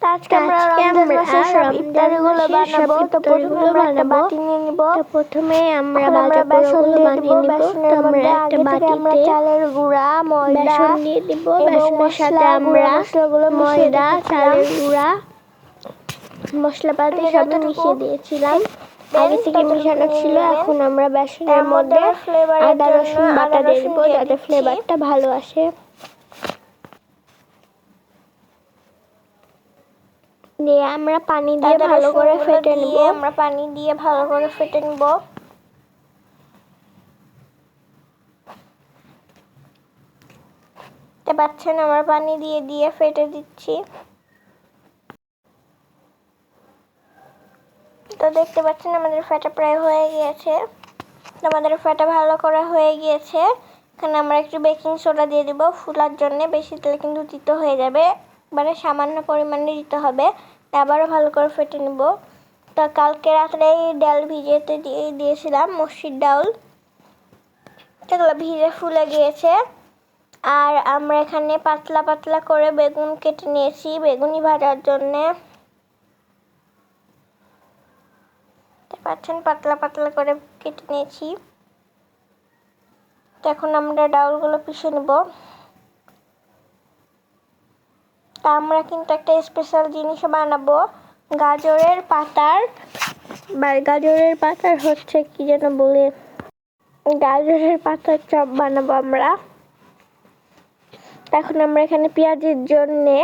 আজকে আমরা রমজান মাসের সব ইফতারিগুলো বানাবো। তো প্রথমে আমরা একটা বাটি নিয়ে নিব। প্রথমে আমরা বেসন দিয়ে দিব। বানিয়ে নিব। বেসনের মধ্যে আগে থেকে আমরা চালের গুঁড়া, ময়দা বেসন দিয়ে দিব। এবং বেসনের সাথে আমরা মশলাগুলো ময়দা, চালের গুঁড়া, মশলাপাতি সব মিশিয়ে দিয়েছিলাম। আগে থেকে মিশানো ছিল। এখন আমরা বেসনের মধ্যে আদা রসুন বাটা দিয়ে দিব যাতে ফ্লেভারটা ভালো আসে। দিয়ে আমরা পানি দিয়ে ভালো করে ফেটে নিব। দেখতে পাচ্ছেন আমরা পানি দিয়ে দিয়ে ফেটে দিচ্ছি। তো দেখতে পাচ্ছেন আমাদের ফেটা প্রায় হয়ে গিয়েছে। আমাদের ফেটা ভালো করে হয়ে গিয়েছে। এখানে আমরা একটু বেকিং সোডা দিয়ে দিব ফুলার জন্য। বেশি দিলে কিন্তু তিতো হয়ে যাবে, মানে সামান্য পরিমাণে দিতে হবে। আবারও ভালো করে ফেটে নিব। তো কালকে রাত্রে ডাল ভিজিয়ে দিয়েছিলাম, মসুর ডাল, এগুলো ভিজে ফুলে গিয়েছে। আর আমরা এখানে পাতলা পাতলা করে বেগুন কেটে নিয়েছি বেগুনি ভাজার জন্যে। পাচ্ছেন পাতলা পাতলা করে কেটে নিয়েছি। তো এখন আমরা ডাউলগুলো পিষে নেব। তা আমরা কিন্তু একটা স্পেশাল জিনিস বানাবো, গাজরের পাতার হচ্ছে কি যেন বলে, গাজরের পাতার চপ বানাবো আমরা। এখন আমরা এখানে পেঁয়াজের জন্যে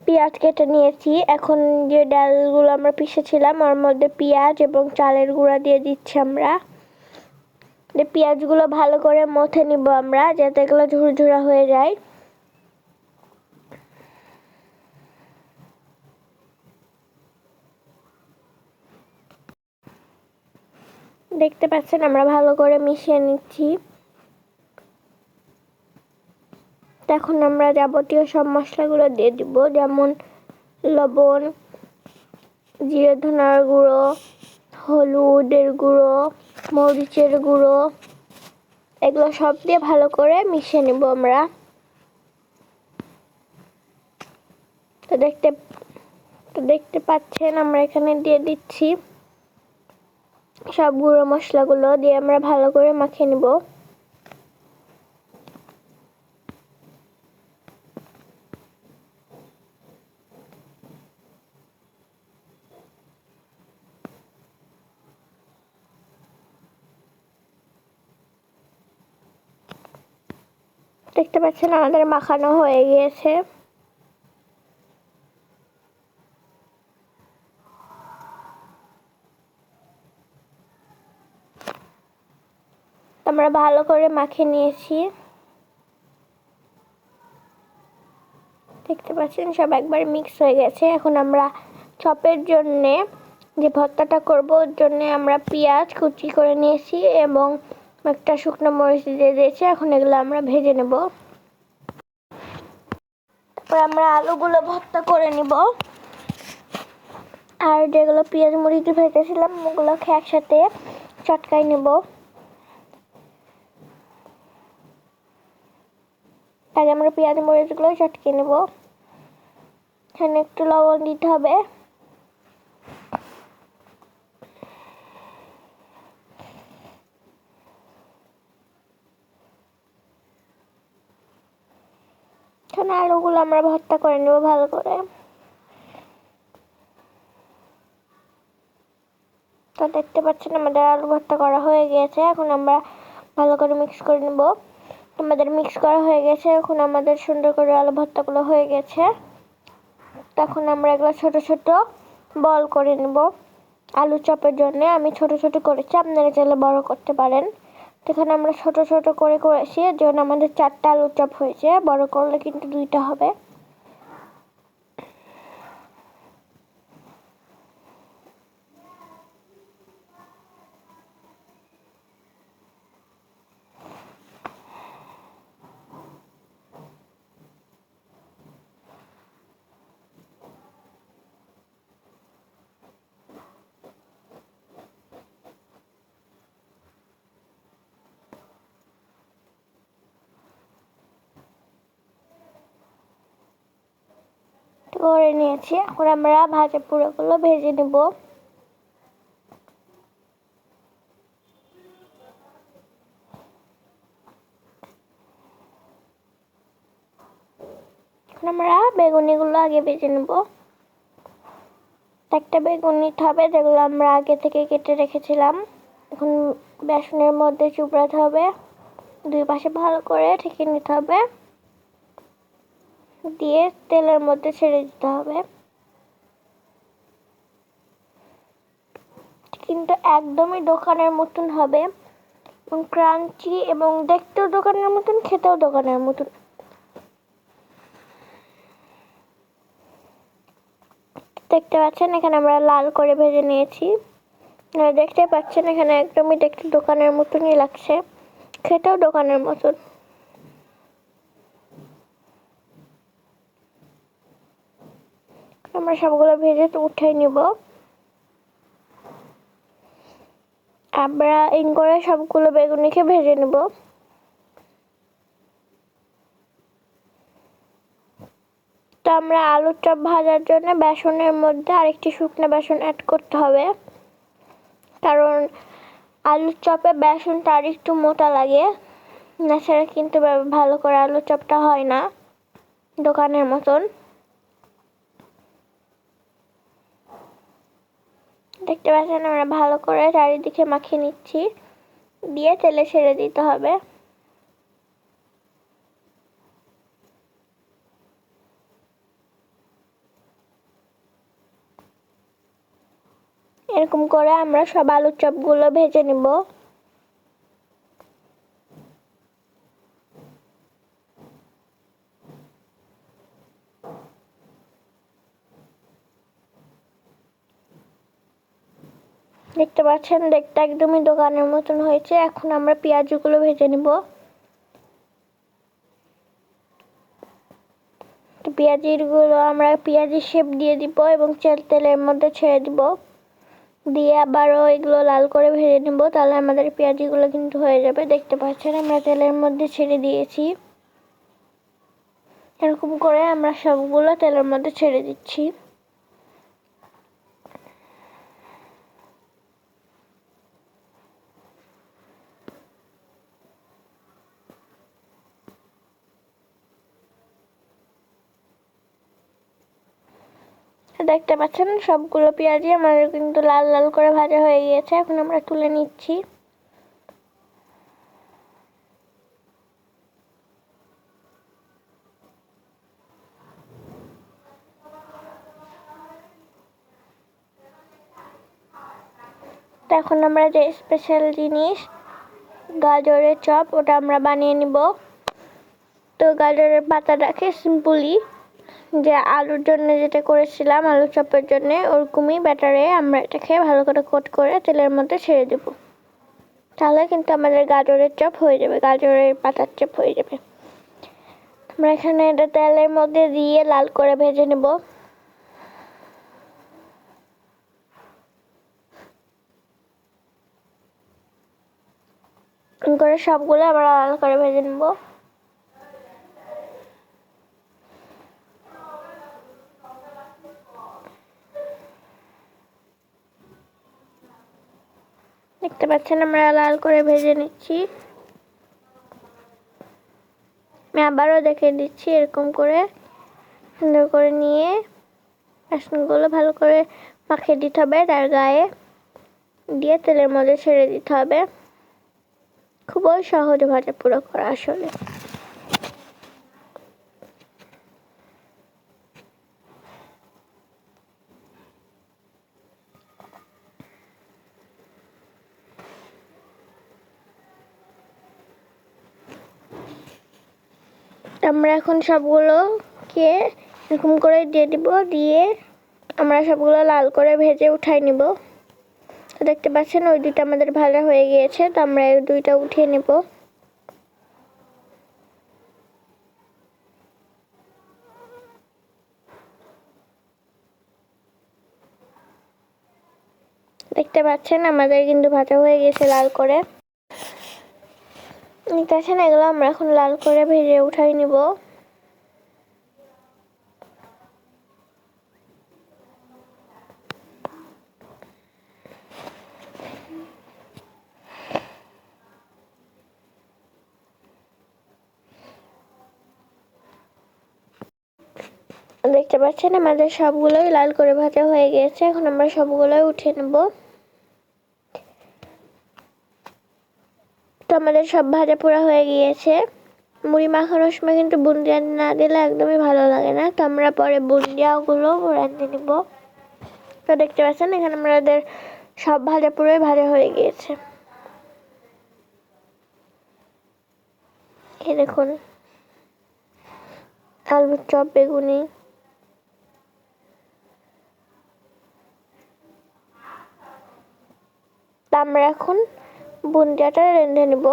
পেঁয়াজ কেটে নিয়েছি। এখন যে ডালগুলো আমরা পিষেছিলাম ওর মধ্যে পেঁয়াজ এবং চালের গুঁড়া দিয়ে দিচ্ছি আমরা। পেঁয়াজগুলো ভালো করে মথে নিব আমরা যাতে এগুলো ঝুরঝুরা হয়ে যায়। দেখতে পাচ্ছেন আমরা ভালো করে মিশিয়ে নিচ্ছি। এখন আমরা যাবতীয় সব মশলাগুলো দিয়ে দিব, যেমন লবণ, জিরে ধনার গুঁড়ো, হলুদের গুঁড়ো, মরিচের গুঁড়ো, এগুলো সব দিয়ে ভালো করে মিশিয়ে নেব আমরা। তো দেখতে পাচ্ছেন আমরা এখানে দিয়ে দিচ্ছি সব গুঁড়ো মশলাগুলো দিয়ে আমরা ভালো করে মাখিয়ে নেব। দেখতে পাচ্ছেন আমাদের মাখানো হয়ে গিয়েছে। আমরা ভালো করে মাখিয়ে নিয়েছি। দেখতে পাচ্ছেন সব একবার মিক্স হয়ে গেছে। এখন আমরা চপের জন্যে যে ভর্তাটা করব ওর জন্য আমরা পেঁয়াজ কুচি করে নিয়েছি এবং একটা শুকনো মরিচ দিয়ে দিয়েছি। এখন এগুলো আমরা ভেজে নেব। তারপর আমরা আলুগুলো ভর্তা করে নিব। আর যেগুলো পেঁয়াজ মরিচ দিয়ে ভেজেছিলাম ওগুলোকে একসাথে চটকাই নেব। আগে আমরা পেঁয়াজ মরিচগুলো চটকে নেব। এখানে একটু লবণ দিতে হবে। এখানে আলুগুলো আমরা ভর্তা করে নেব ভালো করে। তো দেখতে পাচ্ছেন আমাদের আলু ভর্তা করা হয়ে গিয়েছে। এখন আমরা ভালো করে মিক্স করে নেব। আমাদের মিক্স করা হয়ে গেছে। এখন আমাদের সুন্দর করে আলু ভর্তাগুলো হয়ে গেছে। তখন আমরা এগুলো ছোট ছোট বল করে নেব। আলু চপের জন্য আমি ছোট ছোট করেছি, আপনারা চাইলে বড় করতে পারেন। এখানে আমরা ছোট ছোট করে করেছি, এর জন্য আমাদের 4টা আলু চপ হয়েছে। বড় করলে কিন্তু 2টা হবে। করে নিয়েছি। এখন আমরা ভাজা পোড়াগুলো ভেজে নেব। এখন আমরা বেগুনিগুলো আগে ভেজে নেব। একটা বেগুন নিতে হবে, যেগুলো আমরা আগে থেকে কেটে রেখেছিলাম। এখন বেসনের মধ্যে চুপড়াতে হবে, দুই পাশে ভালো করে ঠেকে নিতে হবে, দিয়ে তেলের মধ্যে ছেড়ে দিতে হবে। কিন্তু একদমই দোকানের মতন হবে এবং ক্রাঞ্চি, এবং দেখতেও দোকানের মতন, খেতেও দোকানের মতন। দেখতে পাচ্ছেন এখানে আমরা লাল করে ভেজে নিয়েছি। দেখতে পাচ্ছেন এখানে একদমই দেখতে দোকানের মতনই লাগছে, খেতেও দোকানের মতন। আমরা সবগুলো ভেজে উঠাই নিব। আমরা ইন করে সবগুলো বেগুনিকে ভেজে নেব। তো আমরা আলুর চপ ভাজার জন্য বেসনের মধ্যে আরেকটি শুকনো বেসন অ্যাড করতে হবে, কারণ আলুর চপে বেসনটা আর একটু মোটা লাগে, না ছাড়া কিন্তু ভালো করে আলুর চপটা হয় না দোকানের মতন। দেখতে পাচ্ছেন আমরা ভালো করে চারিদিকে মাখিয়ে নিচ্ছি, দিয়ে তেলে ছেড়ে দিতে হবে। এরকম করে আমরা সব আলুর চপগুলো ভেজে নেব। দেখতে পাচ্ছেন দেখতে একদমই দোকানের মতন হয়েছে। এখন আমরা পেঁয়াজগুলো ভেজে নেব। পেঁয়াজিগুলো আমরা পেঁয়াজি শেপ দিয়ে দিব এবং তেলের মধ্যে ছেড়ে দিব, দিয়ে আবারও এগুলো লাল করে ভেজে নেব, তাহলে আমাদের পেঁয়াজিগুলো কিন্তু হয়ে যাবে। দেখতে পাচ্ছেন আমরা তেলের মধ্যে ছেড়ে দিয়েছি। এরকম করে আমরা সবগুলো তেলের মধ্যে ছেড়ে দিচ্ছি। দেখতে পাচ্ছেন সবগুলো পেঁয়াজি আমাদের কিন্তু লাল লাল করে ভাজা হয়ে গিয়েছে। এখন আমরা তুলে নিচ্ছি। এখন আমরা যে স্পেশাল জিনিস গাজরের চপ, ওটা আমরা বানিয়ে নিব। তো গাজরের পাতাটাকে সিম্পলি যে আলুর জন্য যেটা করেছিলাম আলুর চপের জন্য, ওরকমই ব্যাটারে আমরা এটাকে ভালো করে কোট করে তেলের মধ্যে ছেড়ে দেব। তাহলে কিন্তু আমাদের গাজরের চপ হয়ে যাবে, গাজরের পাতার চপ হয়ে যাবে। আমরা এখানে এটা তেলের মধ্যে দিয়ে লাল করে ভেজে নেব। করে সবগুলো আমরা লাল করে ভেজে নেব। দেখতে পাচ্ছেন আমরা লাল করে ভেজে নিচ্ছি। আমি আবারও দেখে দিচ্ছি, এরকম করে সুন্দর করে নিয়ে বেসনগুলো ভালো করে মাখিয়ে দিতে হবে, তার গায়ে দিয়ে তেলের মধ্যে ছেড়ে দিতে হবে। খুবই সহজ ভাজা পোড়া করা আসলে। আমরা এখন সবগুলোকে এরকম করে দিয়ে দিব, দিয়ে আমরা সবগুলো লাল করে ভেজে উঠাই নিব। দেখতে পাচ্ছেন ওই দুইটা আমাদের ভাজা হয়ে গিয়েছে, তো আমরা এই দুইটা উঠিয়ে নেব। দেখতে পাচ্ছেন আমাদের কিন্তু ভাজা হয়ে গেছে লাল করে। দেখতে পাচ্ছেন এগুলো আমরা এখন লাল করে ভেজে উঠাই নিব। দেখতে পাচ্ছেন আমাদের সবগুলোই লাল করে ভাজা হয়ে গিয়েছে। এখন আমরা সবগুলোই উঠিয়ে নেব। তো আমাদের সব ভাজা পোড়া হয়ে গিয়েছে। মুড়ি মাখানোর সময় কিন্তু বুন্দিয়া না দিলে একদমই ভালো লাগে না, তো আমরা পরে বুন্দিয়াগুলো রাঁধে নিব। তো দেখতে পাচ্ছেন এখানে আমাদের সব ভাজা পুরোই ভাজা হয়ে গিয়েছে। এই দেখুন আলুর চপ, বেগুনি। আমরা এখন বুন্দিয়াটা রেঁধে নিব।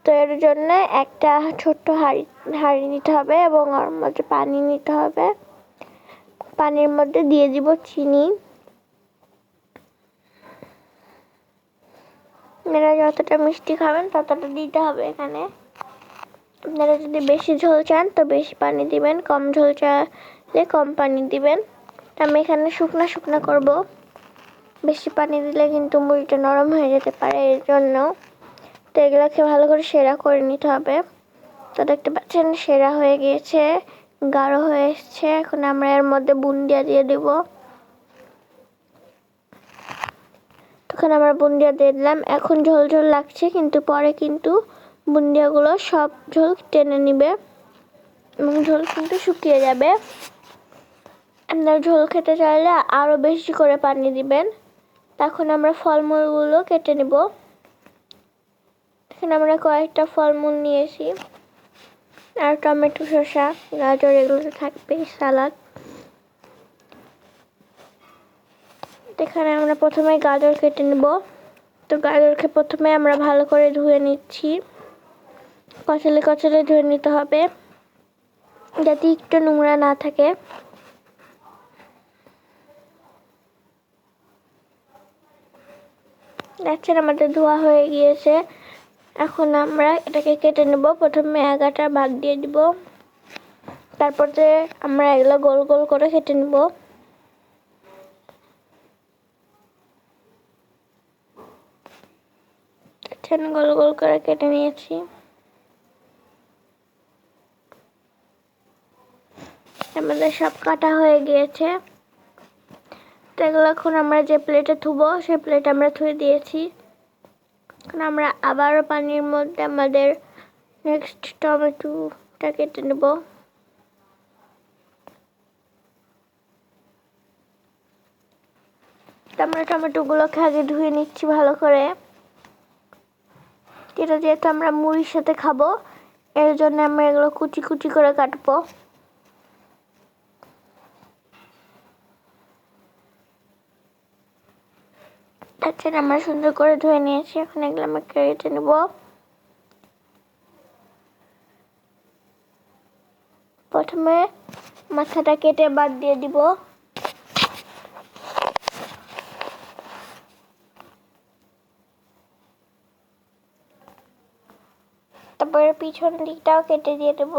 তো এর জন্য একটা ছোট্ট হাঁড়ি নিতে হবে এবং ওর মধ্যে পানি নিতে হবে। পানির মধ্যে দিয়ে দিব চিনি। আপনারা যতটা মিষ্টি খাবেন ততটা দিতে হবে এখানে। আপনারা যদি বেশি ঝোল চান তো বেশি পানি দিবেন, কম ঝোল চাইলে কম পানি দিবেন। আমি এখানে শুকনা শুকনা করব, বেশি পানি দিলে কিন্তু মুড়িটা নরম হয়ে যেতে পারে, এর জন্য। তো এগুলোকে ভালো করে সেরা করে নিতে হবে। তো দেখতে পাচ্ছেন সেরা হয়ে গিয়েছে, গাঢ় হয়ে এসছে। এখন আমরা এর মধ্যে বুন্দিয়া দিয়ে দিব। তখন আমরা বুন্দিয়া দিয়ে দিলাম। এখন ঝোল ঝোল লাগছে, কিন্তু পরে কিন্তু বুন্দিয়াগুলো সব ঝোল টেনে নিবে এবং ঝোল কিন্তু শুকিয়ে যাবে। আপনারা ঝোল খেতে চাইলে আরো বেশি করে পানি দিবেন। তখন আমরা ফলমূলগুলো কেটে নেব। এখানে আমরা কয়েকটা ফলমূল নিয়েছি, আর টমেটো, শসা, গাজর এগুলো তো থাকবেই, সালাদ। এখানে আমরা প্রথমে গাজর কেটে নেব। তো গাজরকে প্রথমে আমরা ভালো করে ধুয়ে নিচ্ছি। কচলে কচলে ধুয়ে নিতে হবে যাতে একটু নোংরা না থাকে। দেখছেন আমাদের ধোয়া হয়ে গিয়েছে। এখন আমরা এটাকে কেটে নেব। প্রথমে আগাটা বাদ দিয়ে দিব, তারপরে আমরা এগুলো গোল গোল করে কেটে নেব। গোল গোল করে কেটে নিয়েছি। আমাদের সব কাটা হয়ে গিয়েছে। তো এগুলো এখন আমরা যে প্লেটে ধুবো সেই প্লেটে আমরা ধুয়ে দিয়েছি। এখন আমরা আবারও পানির মধ্যে আমাদের নেক্সট টমেটোটা কেটে নেব। আমরা টমেটোগুলোকে আগে ধুয়ে নিচ্ছি ভালো করে। এটা যেহেতু আমরা মুড়ির সাথে খাবো, এর জন্য আমরা এগুলো কুচি কুচি করে কাটবো। আচ্ছা, আমরা সুন্দর করে ধুয়ে নিয়েছি। এখন এগুলো আমরা কেটে নেব। প্রথমে মাথাটা কেটে বাদ দিয়ে দিব। তারপরে পিছন দিকটাও কেটে দিয়ে দেব।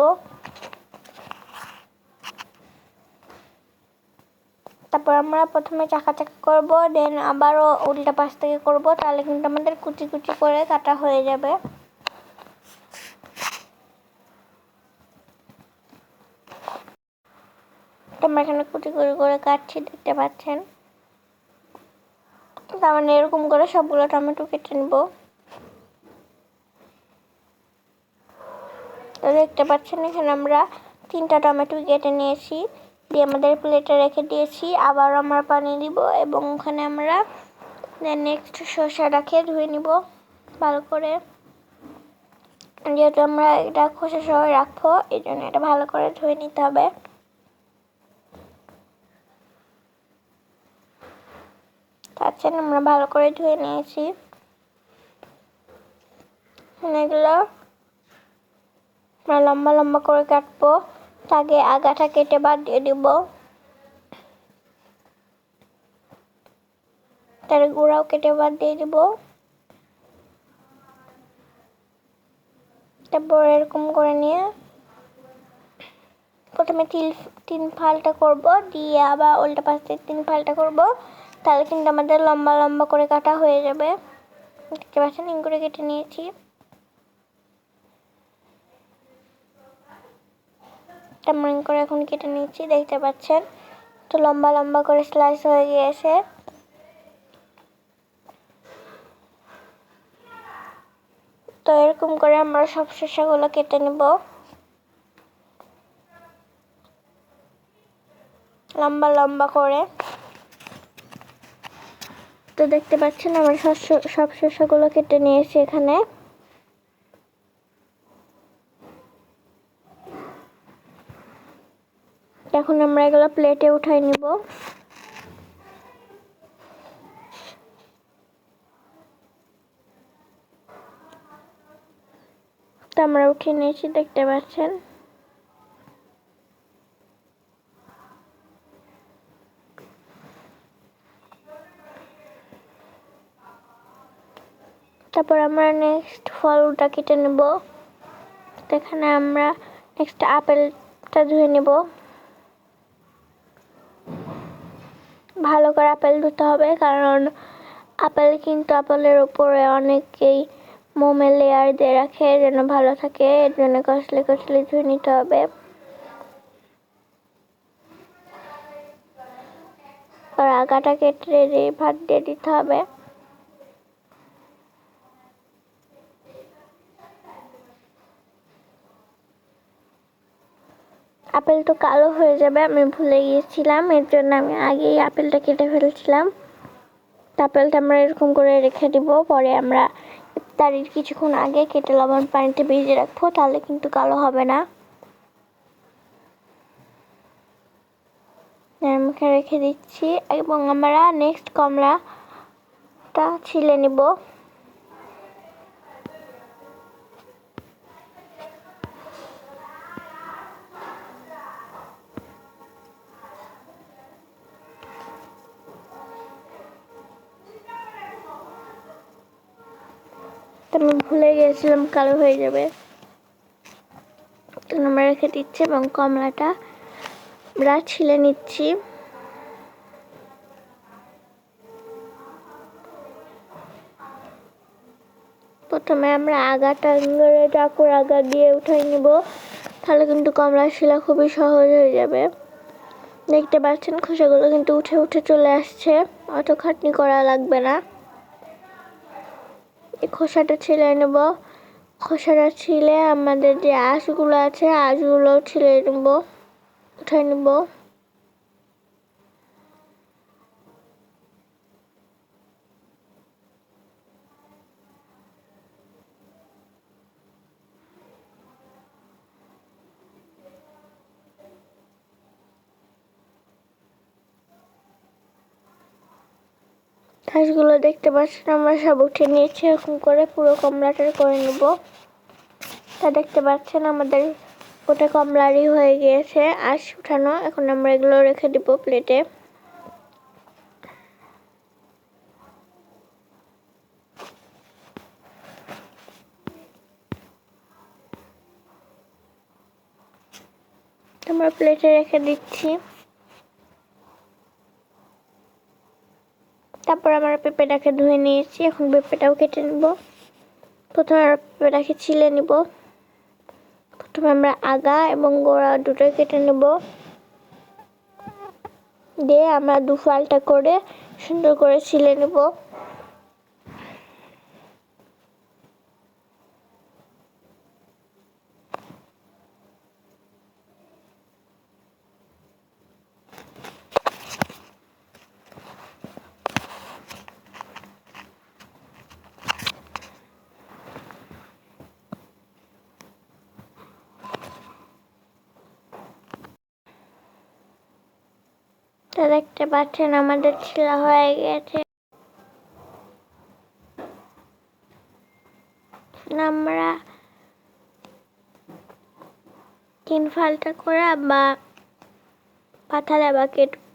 তারপর আমরা প্রথমে চাকা চাকা করব, দেন আবারও উল্টা পাশ থেকে করব, তাহলে কিন্তু আমাদের কুচি কুচি করে কাটা হয়ে যাবে। আমরা এখানে কুচি কুচি করে কাটছি, দেখতে পাচ্ছেন। তার মানে এরকম করে সবগুলো টমেটো কেটে নেব। তো দেখতে পাচ্ছেন এখানে আমরা 3টা টমেটো কেটে নিয়েছি, দিয়ে আমাদের প্লেটে রেখে দিয়েছি। আবার আমরা পানি দিব এবং ওখানে আমরা নেক্সট শসাটাকে ধুয়ে নিব ভালো করে। যেহেতু আমরা এটা খোসা সহ রাখবো, এই জন্য এটা ভালো করে ধুয়ে নিতে হবে। তাছাড়া আমরা ভালো করে ধুয়ে নিয়েছি। এগুলো আমরা লম্বা লম্বা করে কাটবো। আগে আগাটা কেটে বাদ দিয়ে দিব, তার গোড়াও কেটে বাদ দিয়ে দিব। তারপর এরকম করে নিয়ে প্রথমে 3 ফালটা করব, দিয়ে আবার উল্টা পাশ থেকে 3 ফালটা করব, তাহলে কিন্তু আমাদের লম্বা লম্বা করে কাটা হয়ে যাবে। দেখতে পাচ্ছেন এই করে কেটে নিয়েছি। তেমন করে এখন কেটে নিচ্ছি, দেখতে পাচ্ছেন তো লম্বা লম্বা করে স্লাইস হয়ে গিয়েছে। তো এরকম করে আমরা সব শসাগুলো কেটে নেব লম্বা লম্বা করে। তো দেখতে পাচ্ছেন আমরা সব শসাগুলো কেটে নিয়েছি এখানে। এখন আমরা এগুলো প্লেটে উঠাই নিব। তো আমরা উঠিয়ে নিয়েছি, দেখতে পাচ্ছেন। তারপর আমরা নেক্সট ফলটা কেটে নেব। এখানে আমরা নেক্সট আপেলটা ধুয়ে নেব। ভালো করে আপেল ধুতে হবে, কারণ আপেলের উপরে অনেকেই মোমের লেয়ার দিয়ে রাখে যেন ভালো থাকে, এর জন্য কষলে কষলে ধুয়ে নিতে হবে। আর আগাটা কেটে ভাত দিয়ে দিতে হবে। আপেল তো কালো হয়ে যাবে, আমি ভুলে গিয়েছিলাম, এর জন্য আমি আগেই আপেলটা কেটে ফেলেছিলাম। আপেলটা আমরা এরকম করে রেখে দিব, পরে আমরা ইফতারির কিছুক্ষণ আগে কেটে লবণ পানিতে ভিজিয়ে রাখবো, তাহলে কিন্তু কালো হবে না। মুখে রেখে দিচ্ছি এবং আমরা নেক্সট কমলাটা ছিলে নিব। আমি ভুলে গিয়েছিলাম কালো হয়ে যাবে, আমরা রেখে দিচ্ছি এবং কমলাটা আমরা ছিলে নিচ্ছি। প্রথমে আমরা আগাটা চাকুর আগা দিয়ে উঠাই নিব, তাহলে কিন্তু কমলা শিলা খুবই সহজ হয়ে যাবে। দেখতে পাচ্ছেন খোসাগুলো কিন্তু উঠে উঠে চলে আসছে, অত খাটনি করা লাগবে না। এই খোসাটা ছিলে নেব। খোসাটা ছিলে আমাদের যে আঁশগুলো আছে আঁশগুলো ছিলে নেব, উঠাই নেব। আঁশগুলো দেখতে পাচ্ছেন আমরা সব উঠে নিয়েছি, এরকম করে পুরো কমলাটা করে নেব। তা দেখতে পাচ্ছেন আমাদের গোটা কমলারই হয়ে গিয়েছে আঁশ উঠানো। এখন আমরা এগুলো রেখে দিব প্লেটে। আমরা প্লেটে রেখে দিচ্ছি। তারপর আমরা পেঁপেটাকে ধুয়ে নিয়েছি, এখন পেঁপেটাও কেটে নেব। প্রথমে আমরা পেঁপেটাকে ছিলে নিব। প্রথমে আমরা আগা এবং গোড়া দুটোই কেটে নেব, দিয়ে আমরা দুফালটা করে সুন্দর করে ছিলে নেব। তো দেখতে পাচ্ছেন আমাদের ছিলা হয়ে গেছে। আমরা 3 ফালটা করে বা পাথালে বা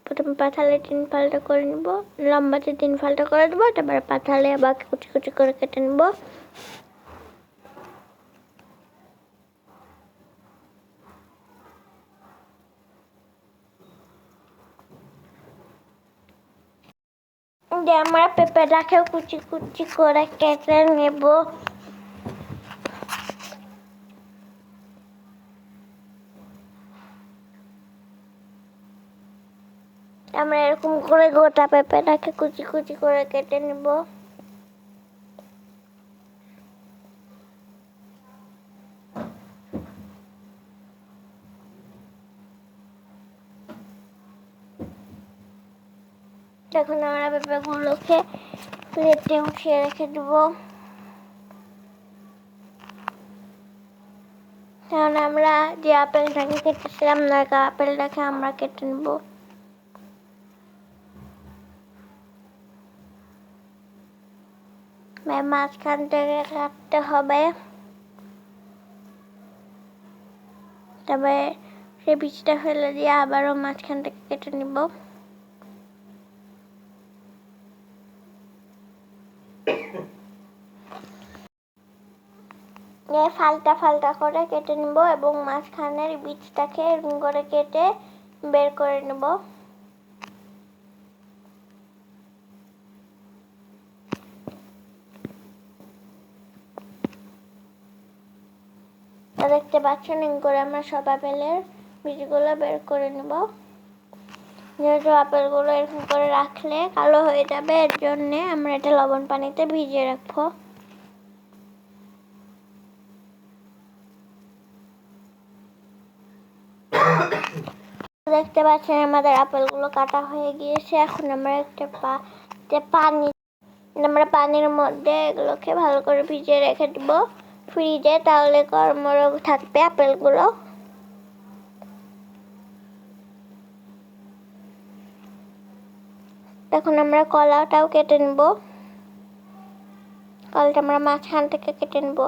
প্রথমে পাথালে 3 ফালটা করে নিব, লম্বাতে 3 ফালটা করে দেবো, তারপরে পাথালে বা কুচি কুচি করে কেটে নেব। যে আমরা পেঁপেটাকেও কুচি কুচি করে কেটে নেব। আমরা এরকম করে গোটা পেঁপেটাকে কুচি কুচি করে কেটে নিব। এখন আমরা পেঁপেগুলোকে প্লেটে উঠিয়ে রেখে দেবো। এখন আমরা যে আপেলটাকে কেটেছিলাম নয়কা আপেলটাকে আমরা কেটে নেব। মাঝখান থেকে কাটতে হবে, তবে সে বীজটা ফেলে দিয়ে আবারও মাঝখান থেকে কেটে নিব। ফালটা ফালটা করে কেটে নিব এবং মাঝখানের বীজটাকে এরকম করে কেটে বের করে নেব। দেখতে পাচ্ছেন এরকম করে আমরা সব আপেলের বীজগুলো বের করে নেব। যেহেতু আপেলগুলো এরকম করে রাখলে কালো হয়ে যাবে, এর জন্য আমরা এটা লবণ পানিতে ভিজিয়ে রাখবো। দেখতে পাচ্ছেন আমাদের আপেলগুলো কাটা হয়ে গিয়েছে। এখন আমরা পানির মধ্যে এগুলোকে ভালো করে ভিজিয়ে রেখে দেবো ফ্রিজে, তাহলে কর্মরোগ থাকবে আপেলগুলো। এখন আমরা কলাটাও কেটে নেব। কলাটা আমরা মাঝখান থেকে কেটে নেব।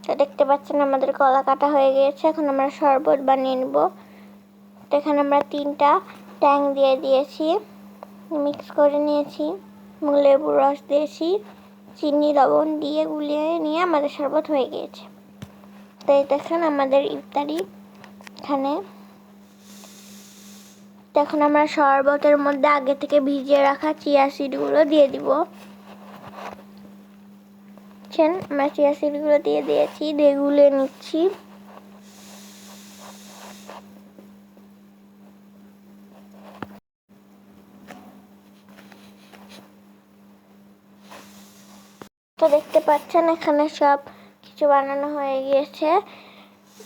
তো দেখতে পাচ্ছেন আমাদের কলা কাটা হয়ে গিয়েছে। এখন আমরা শরবত বানিয়ে নেব। তো এখানে আমরা 3টা ট্যাং দিয়ে দিয়েছি, মিক্স করে নিয়েছি, লেবুর রস দিয়েছি, চিনি লবণ দিয়ে গুলিয়ে নিয়ে আমাদের শরবত হয়ে গিয়েছে। তো এই দেখেন আমাদের ইফতারি এখানে। এখন আমরা শরবতের মধ্যে আগে থেকে ভিজিয়ে রাখা চিয়া সিডগুলো দিয়ে দিব। আমরা চিয়া সিডগুলো দিয়ে দিয়েছি, দিয়ে গুলিয়ে নিচ্ছি। তো দেখতে পাচ্ছেন এখানে সব কিছু বানানো হয়ে গিয়েছে।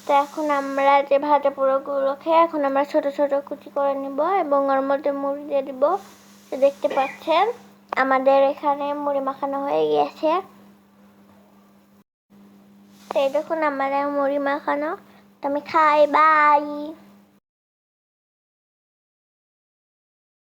তো এখন আমরা যে ভাজা পোড়াগুলোকে এখন আমরা ছোট ছোট কুচি করে নিব এবং ওর মধ্যে মুড়ি দিয়ে দিব। তো দেখতে পাচ্ছেন আমাদের এখানে মুড়ি মাখানো হয়ে গিয়েছে। এই দেখুন আমাদের মুড়ি মাখানো। তো আমি খাই, বাই।